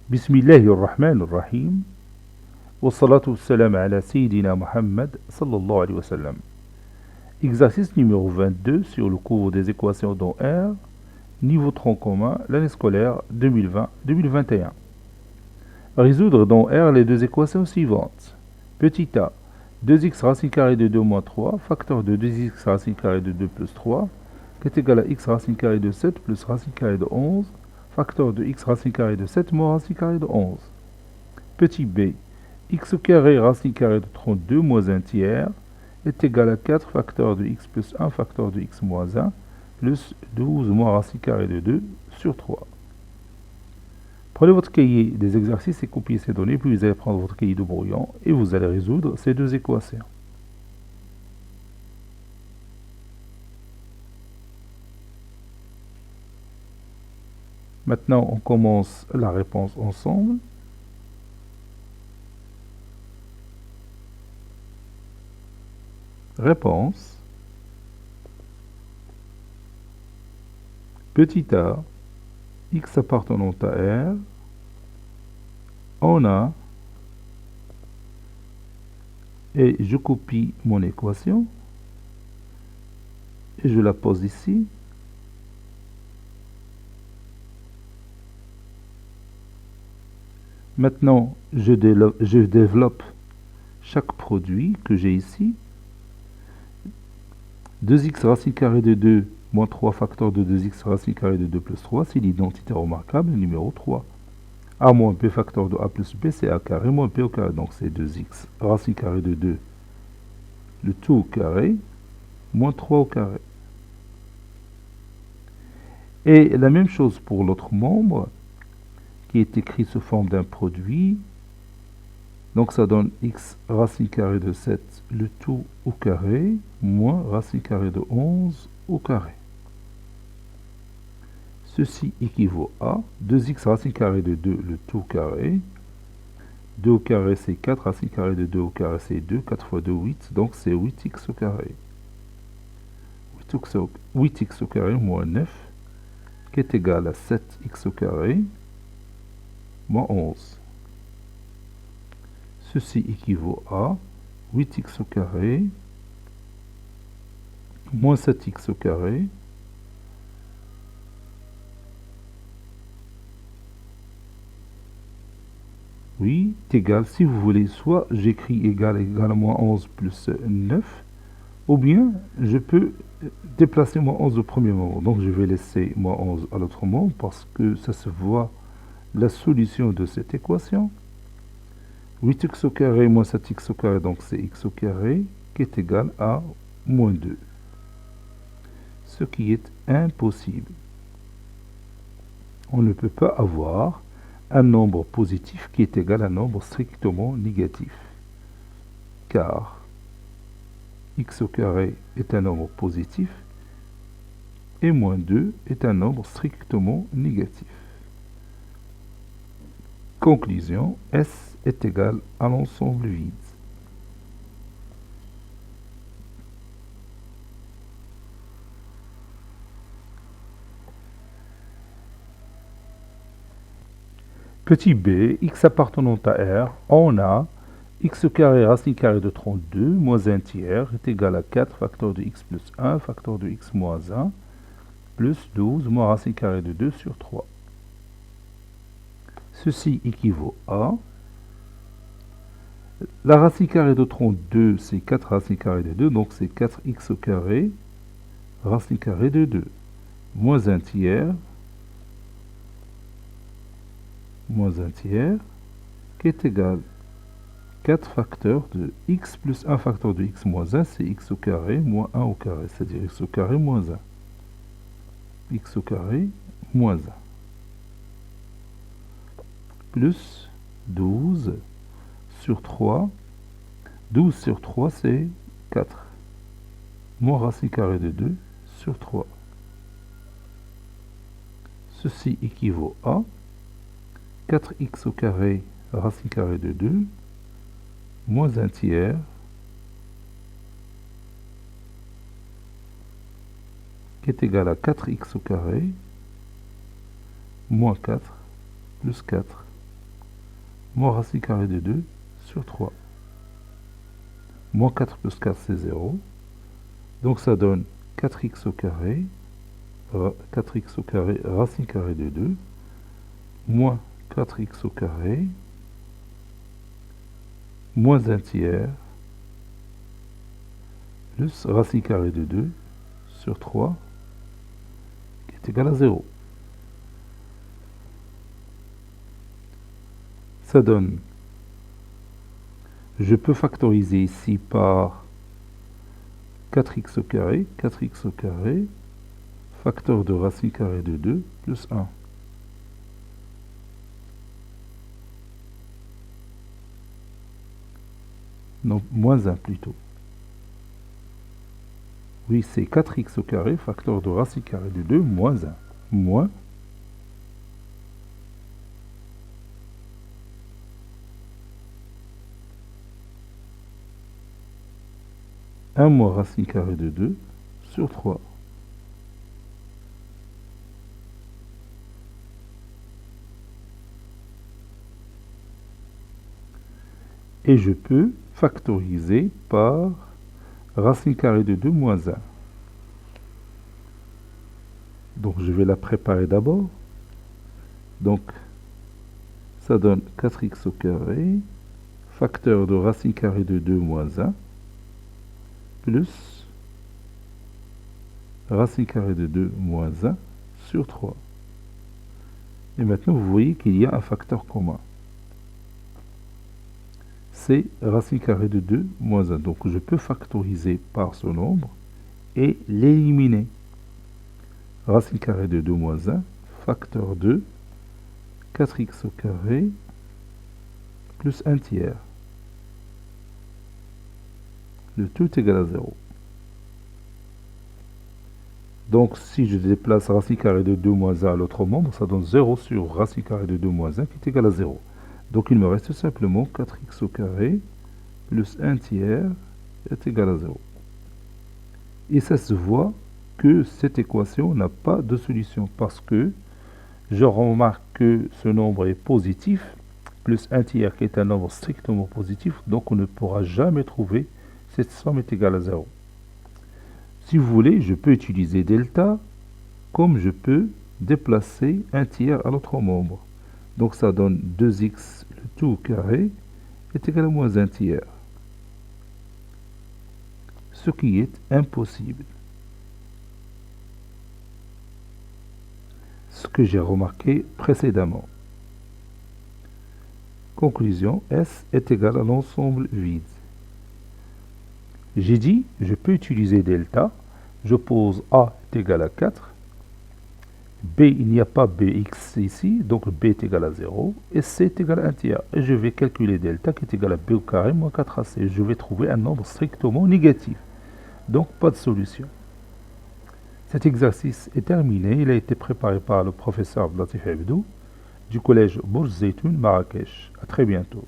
Bismillahirrahmanirrahim. Wassalatu wassalam ala Sayyidina Muhammad sallallahu alayhi wa sallam. Exercice numéro 22 sur le cours des équations dans R, niveau tronc commun, l'année scolaire 2020-2021. Résoudre dans R les deux équations suivantes. Petit a, 2x racine carrée de 2 moins 3, facteur de 2x racine carrée de 2 plus 3, qui est égal à x racine carrée de 7 plus racine carrée de 11, facteur de x racine carrée de 7 moins racine carrée de 11. Petit b, x au carré racine carrée de 32 moins 1 tiers est égal à 4 facteur de x plus 1 facteur de x moins 1 plus 12 moins racine carrée de 2 sur 3. Prenez votre cahier des exercices et copiez ces données, puis vous allez prendre votre cahier de brouillon et vous allez résoudre ces deux équations. Maintenant, on commence la réponse ensemble. Réponse. Petit a, x appartenant à R, on a, et je copie mon équation, et je la pose ici. Maintenant, je développe chaque produit que j'ai ici. 2x racine carrée de 2 moins 3 facteur de 2x racine carrée de 2 plus 3, c'est l'identité remarquable numéro 3. A moins b facteur de a plus b, c'est a carré moins b au carré. Donc c'est 2x racine carrée de 2, le tout au carré, moins 3 au carré. Et la même chose pour l'autre membre, qui est écrit sous forme d'un produit. Donc ça donne x racine carrée de 7, le tout au carré, moins racine carrée de 11 au carré. Ceci équivaut à 2x racine carrée de 2, le tout au carré. 2 au carré c'est 4, racine carrée de 2 au carré c'est 2, 4 fois 2, 8, donc c'est 8x au carré. 8x au carré moins 9, qui est égal à 7x au carré, moins 11. Ceci équivaut à 8x au carré moins 7x au carré oui, est égal, si vous voulez, soit j'écris égal à moins 11 plus 9, ou bien je peux déplacer moins 11 au premier moment. Donc je vais laisser moins 11 à l'autre moment parce que ça se voit la solution de cette équation. 8x au carré moins 7x au carré, donc c'est x au carré, qui est égal à moins 2. Ce qui est impossible. On ne peut pas avoir un nombre positif qui est égal à un nombre strictement négatif. Car x au carré est un nombre positif et moins 2 est un nombre strictement négatif. Conclusion, S est égal à l'ensemble vide. Petit b, x appartenant à R, on a x au carré racine carrée de 32 moins 1 tiers est égal à 4 facteur de x plus 1 facteur de x moins 1 plus 12 moins racine carrée de 2 sur 3. Ceci équivaut à la racine carrée de 32, c'est 4 racine carrée de 2, donc c'est 4x au carré racine carrée de 2 moins 1 tiers qui est égal 4 facteurs de x plus 1 facteur de x moins 1, c'est x au carré moins 1 au carré, c'est-à-dire x au carré moins 1. X au carré moins 1. Plus 12 sur 3. 12 sur 3, c'est 4. Moins racine carrée de 2 sur 3. Ceci équivaut à 4x au carré racine carrée de 2 moins 1 tiers qui est égal à 4x au carré moins 4 plus 4 moins racine carrée de 2 sur 3. Moins 4 plus 4, c'est 0. Donc ça donne 4x au carré, 4x au carré, racine carrée de 2, moins 4x au carré, moins 1 tiers, plus racine carrée de 2 sur 3, qui est égal à 0. Ça donne, je peux factoriser ici par 4x au carré, facteur de racine carrée de 2 plus 1. Non, moins 1 plutôt. Oui, c'est 4x au carré, facteur de racine carrée de 2, moins 1. Moins 1 moins racine carrée de 2 sur 3. Et je peux factoriser par racine carrée de 2 moins 1. Donc je vais la préparer d'abord. Donc ça donne 4x au carré, facteur de racine carrée de 2 moins 1, plus racine carrée de 2 moins 1 sur 3. Et maintenant, vous voyez qu'il y a un facteur commun. C'est racine carrée de 2 moins 1. Donc, je peux factoriser par ce nombre et l'éliminer. Racine carrée de 2 moins 1, facteur de 4x au carré plus 1 tiers. Le tout est égal à 0. Donc, si je déplace racine carrée de 2 moins 1 à l'autre membre, ça donne 0 sur racine carrée de 2 moins 1 qui est égal à 0. Donc, il me reste simplement 4x au carré plus 1 tiers est égal à 0. Et ça se voit que cette équation n'a pas de solution parce que je remarque que ce nombre est positif, plus 1 tiers qui est un nombre strictement positif, donc on ne pourra jamais trouver cette somme est égale à 0. Si vous voulez, je peux utiliser delta comme je peux déplacer 1 tiers à l'autre membre. Donc ça donne 2x le tout au carré est égal à moins 1 tiers. Ce qui est impossible. Ce que j'ai remarqué précédemment. Conclusion, S est égal à l'ensemble vide. J'ai dit, je peux utiliser delta. Je pose A est égal à 4. B, il n'y a pas Bx ici, donc B est égal à 0. Et C est égal à 1 tiers. Et je vais calculer delta qui est égal à B au carré moins 4AC. Je vais trouver un nombre strictement négatif. Donc, pas de solution. Cet exercice est terminé. Il a été préparé par le professeur Latif Abdou du collège Bourj Zeytoun, Marrakech. À très bientôt.